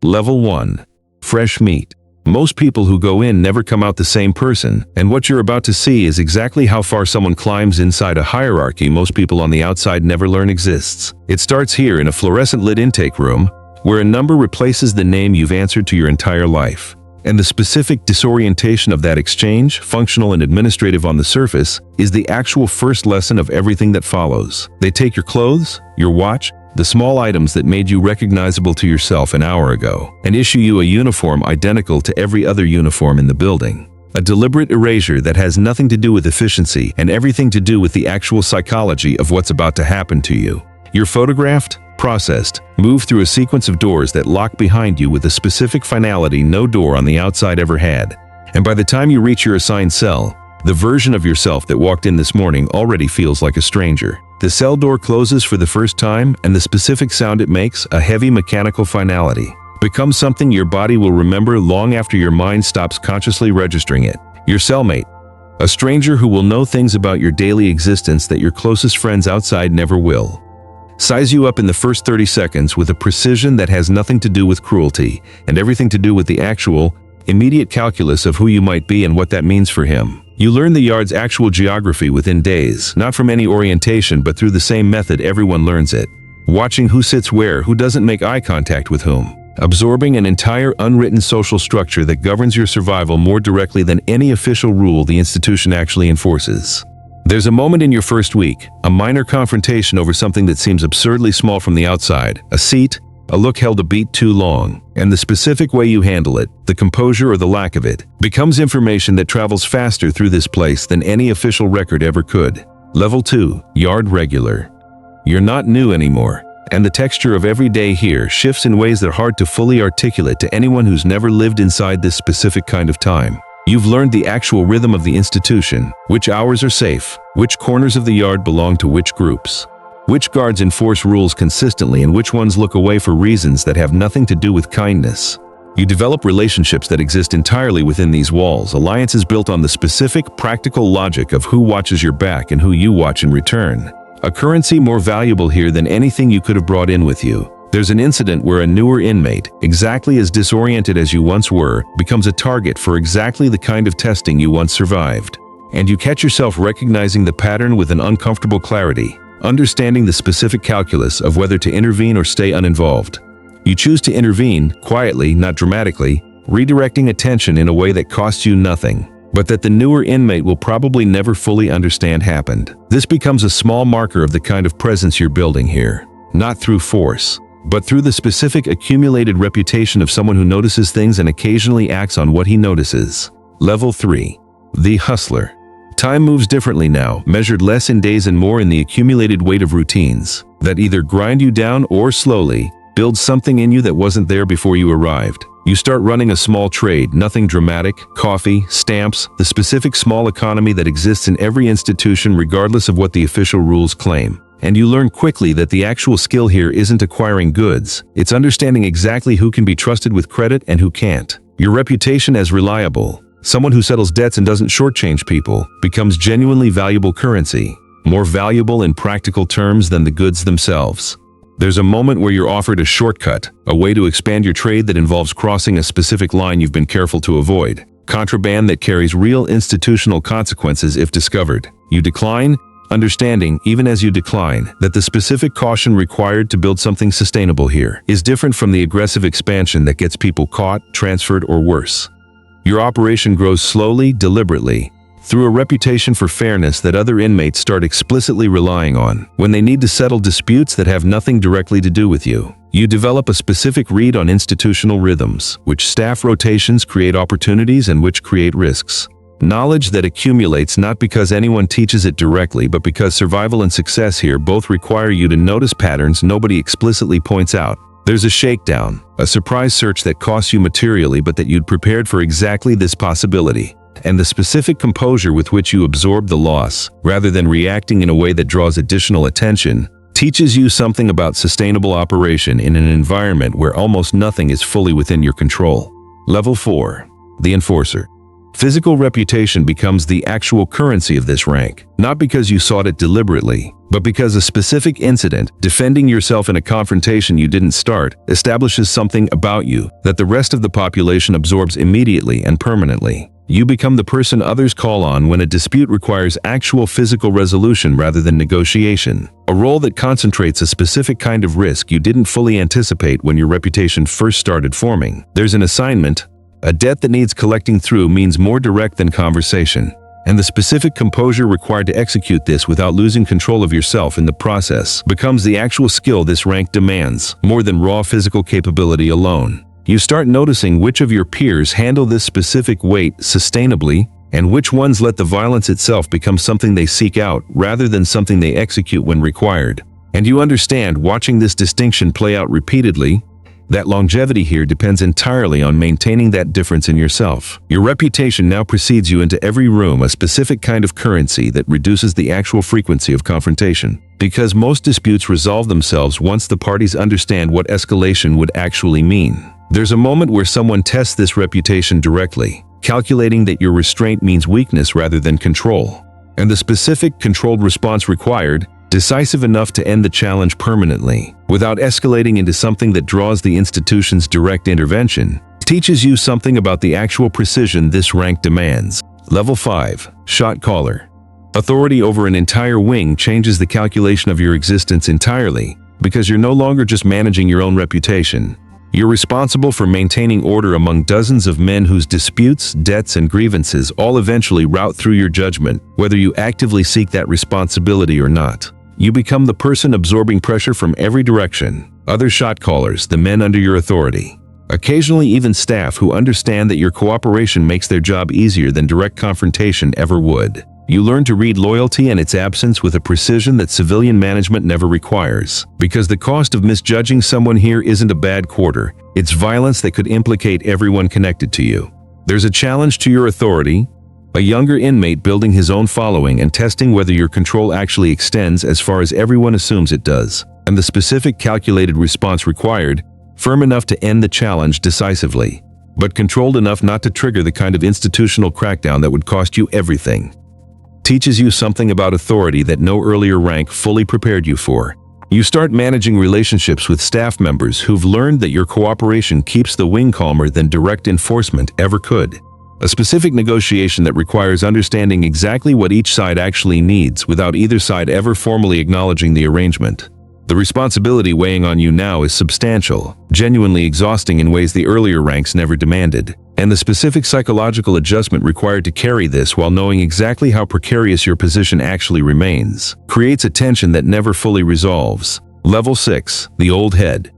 Level 1. Fresh meat. Most people who go in never come out the same person, and what you're about to see is exactly how far someone climbs inside a hierarchy most people on the outside never learn exists. It starts here in a fluorescent-lit intake room, where a number replaces the name you've answered to your entire life. And the specific disorientation of that exchange, functional and administrative on the surface, is the actual first lesson of everything that follows. They take your clothes, your watch, the small items that made you recognizable to yourself an hour ago, and issue you a uniform identical to every other uniform in the building. A deliberate erasure that has nothing to do with efficiency and everything to do with the actual psychology of what's about to happen to you. You're photographed, processed, moved through a sequence of doors that lock behind you with a specific finality no door on the outside ever had. And by the time you reach your assigned cell, the version of yourself that walked in this morning already feels like a stranger. The cell door closes for the first time, and the specific sound it makes, a heavy mechanical finality, becomes something your body will remember long after your mind stops consciously registering it. Your cellmate, a stranger who will know things about your daily existence that your closest friends outside never will. Size you up in the first 30 seconds with a precision that has nothing to do with cruelty, and everything to do with the actual, immediate calculus of who you might be and what that means for him. You learn the yard's actual geography within days, not from any orientation but through the same method everyone learns it. Watching who sits where, who doesn't make eye contact with whom. Absorbing an entire unwritten social structure that governs your survival more directly than any official rule the institution actually enforces. There's a moment in your first week, a minor confrontation over something that seems absurdly small from the outside, a seat, a look held a beat too long, and the specific way you handle it, the composure or the lack of it, becomes information that travels faster through this place than any official record ever could. Level 2. Yard regular. You're not new anymore, and the texture of every day here shifts in ways that are hard to fully articulate to anyone who's never lived inside this specific kind of time. You've learned the actual rhythm of the institution, which hours are safe, which corners of the yard belong to which groups, which guards enforce rules consistently and which ones look away for reasons that have nothing to do with kindness. You develop relationships that exist entirely within these walls, alliances built on the specific, practical logic of who watches your back and who you watch in return. A currency more valuable here than anything you could have brought in with you. There's an incident where a newer inmate, exactly as disoriented as you once were, becomes a target for exactly the kind of testing you once survived. And you catch yourself recognizing the pattern with an uncomfortable clarity, understanding the specific calculus of whether to intervene or stay uninvolved. You choose to intervene, quietly, not dramatically, redirecting attention in a way that costs you nothing, but that the newer inmate will probably never fully understand happened. This becomes a small marker of the kind of presence you're building here, not through force, but through the specific accumulated reputation of someone who notices things and occasionally acts on what he notices. Level 3. The hustler. Time moves differently now, measured less in days and more in the accumulated weight of routines that either grind you down or slowly build something in you that wasn't there before you arrived. You start running a small trade, nothing dramatic, coffee, stamps, the specific small economy that exists in every institution regardless of what the official rules claim. And you learn quickly that the actual skill here isn't acquiring goods, it's understanding exactly who can be trusted with credit and who can't. Your reputation as reliable, someone who settles debts and doesn't shortchange people, becomes genuinely valuable currency, more valuable in practical terms than the goods themselves. There's a moment where you're offered a shortcut, a way to expand your trade that involves crossing a specific line you've been careful to avoid, contraband that carries real institutional consequences if discovered. You decline, understanding, even as you decline, that the specific caution required to build something sustainable here is different from the aggressive expansion that gets people caught, transferred, or worse. Your operation grows slowly, deliberately, through a reputation for fairness that other inmates start explicitly relying on when they need to settle disputes that have nothing directly to do with you. You develop a specific read on institutional rhythms, which staff rotations create opportunities and which create risks. Knowledge that accumulates not because anyone teaches it directly, but because survival and success here both require you to notice patterns nobody explicitly points out. There's a shakedown, a surprise search that costs you materially but that you'd prepared for exactly this possibility. And the specific composure with which you absorb the loss, rather than reacting in a way that draws additional attention, teaches you something about sustainable operation in an environment where almost nothing is fully within your control. Level 4. The enforcer. Physical reputation becomes the actual currency of this rank, not because you sought it deliberately, but because a specific incident, defending yourself in a confrontation you didn't start, establishes something about you that the rest of the population absorbs immediately and permanently. You become the person others call on when a dispute requires actual physical resolution rather than negotiation, a role that concentrates a specific kind of risk you didn't fully anticipate when your reputation first started forming. There's an assignment. A debt that needs collecting through means more direct than conversation, and the specific composure required to execute this without losing control of yourself in the process becomes the actual skill this rank demands, more than raw physical capability alone. You start noticing which of your peers handle this specific weight sustainably, and which ones let the violence itself become something they seek out rather than something they execute when required. And you understand, watching this distinction play out repeatedly, that longevity here depends entirely on maintaining that difference in yourself. Your reputation now precedes you into every room, a specific kind of currency that reduces the actual frequency of confrontation. Because most disputes resolve themselves once the parties understand what escalation would actually mean. There's a moment where someone tests this reputation directly, calculating that your restraint means weakness rather than control. And the specific, controlled response required, decisive enough to end the challenge permanently, without escalating into something that draws the institution's direct intervention, teaches you something about the actual precision this rank demands. Level 5. Shot caller. Authority over an entire wing changes the calculation of your existence entirely, because you're no longer just managing your own reputation. You're responsible for maintaining order among dozens of men whose disputes, debts, and grievances all eventually route through your judgment, whether you actively seek that responsibility or not. You become the person absorbing pressure from every direction, other shot callers, the men under your authority. Occasionally even staff who understand that your cooperation makes their job easier than direct confrontation ever would. You learn to read loyalty and its absence with a precision that civilian management never requires. Because the cost of misjudging someone here isn't a bad quarter, it's violence that could implicate everyone connected to you. There's a challenge to your authority, a younger inmate building his own following and testing whether your control actually extends as far as everyone assumes it does, and the specific calculated response required, firm enough to end the challenge decisively, but controlled enough not to trigger the kind of institutional crackdown that would cost you everything. Teaches you something about authority that no earlier rank fully prepared you for. You start managing relationships with staff members who've learned that your cooperation keeps the wing calmer than direct enforcement ever could. A specific negotiation that requires understanding exactly what each side actually needs without either side ever formally acknowledging the arrangement. The responsibility weighing on you now is substantial, genuinely exhausting in ways the earlier ranks never demanded, and the specific psychological adjustment required to carry this while knowing exactly how precarious your position actually remains, creates a tension that never fully resolves. Level 6. The old head.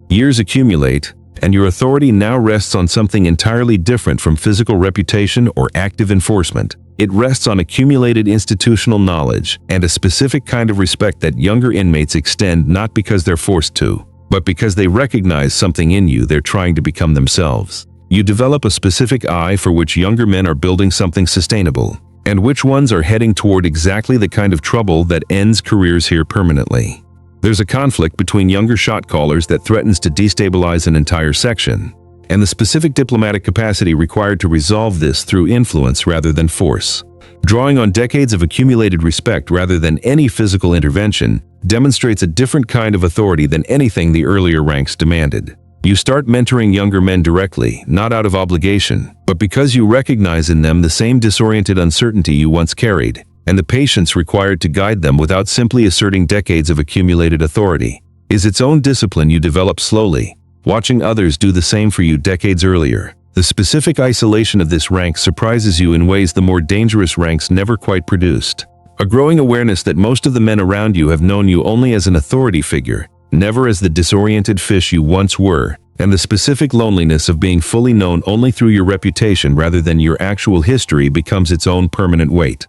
Years accumulate, and your authority now rests on something entirely different from physical reputation or active enforcement. It rests on accumulated institutional knowledge and a specific kind of respect that younger inmates extend not because they're forced to, but because they recognize something in you they're trying to become themselves. You develop a specific eye for which younger men are building something sustainable, and which ones are heading toward exactly the kind of trouble that ends careers here permanently. There's a conflict between younger shot callers that threatens to destabilize an entire section, and the specific diplomatic capacity required to resolve this through influence rather than force. Drawing on decades of accumulated respect rather than any physical intervention demonstrates a different kind of authority than anything the earlier ranks demanded. You start mentoring younger men directly, not out of obligation, but because you recognize in them the same disoriented uncertainty you once carried, and the patience required to guide them without simply asserting decades of accumulated authority is its own discipline you develop slowly, watching others do the same for you decades earlier. The specific isolation of this rank surprises you in ways the more dangerous ranks never quite produced. A growing awareness that most of the men around you have known you only as an authority figure, never as the disoriented fish you once were, and the specific loneliness of being fully known only through your reputation rather than your actual history becomes its own permanent weight.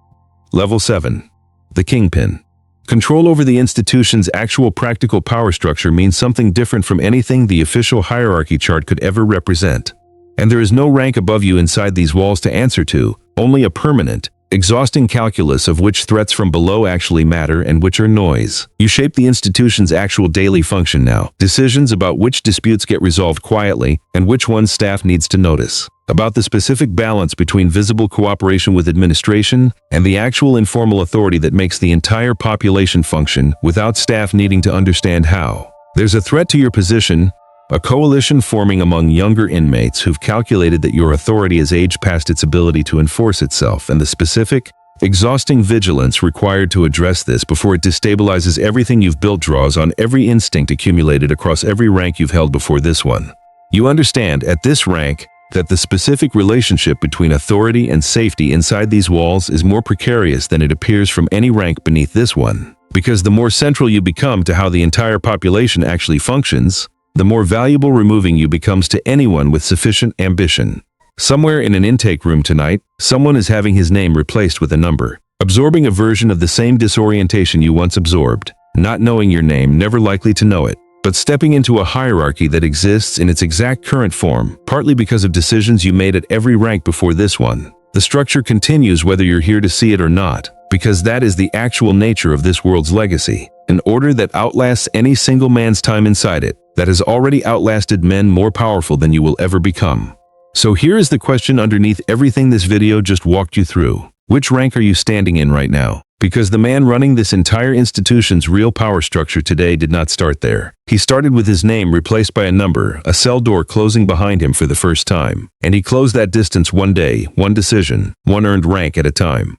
Level 7. The Kingpin. Control over the institution's actual practical power structure means something different from anything the official hierarchy chart could ever represent. And there is no rank above you inside these walls to answer to, only a permanent, exhausting calculus of which threats from below actually matter and which are noise. You shape the institution's actual daily function now, decisions about which disputes get resolved quietly and which ones staff needs to notice. about the specific balance between visible cooperation with administration and the actual informal authority that makes the entire population function without staff needing to understand how. There's a threat to your position, a coalition forming among younger inmates who've calculated that your authority has aged past its ability to enforce itself, and the specific, exhausting vigilance required to address this before it destabilizes everything you've built draws on every instinct accumulated across every rank you've held before this one. You understand, at this rank, that the specific relationship between authority and safety inside these walls is more precarious than it appears from any rank beneath this one. Because the more central you become to how the entire population actually functions, the more valuable removing you becomes to anyone with sufficient ambition. Somewhere in an intake room tonight, someone is having his name replaced with a number, absorbing a version of the same disorientation you once absorbed, not knowing your name, never likely to know it, but stepping into a hierarchy that exists in its exact current form, partly because of decisions you made at every rank before this one. The structure continues whether you're here to see it or not, because that is the actual nature of this world's legacy, an order that outlasts any single man's time inside it, that has already outlasted men more powerful than you will ever become. So here is the question underneath everything this video just walked you through. Which rank are you standing in right now? Because the man running this entire institution's real power structure today did not start there. He started with his name replaced by a number, a cell door closing behind him for the first time. And he closed that distance one day, one decision, one earned rank at a time.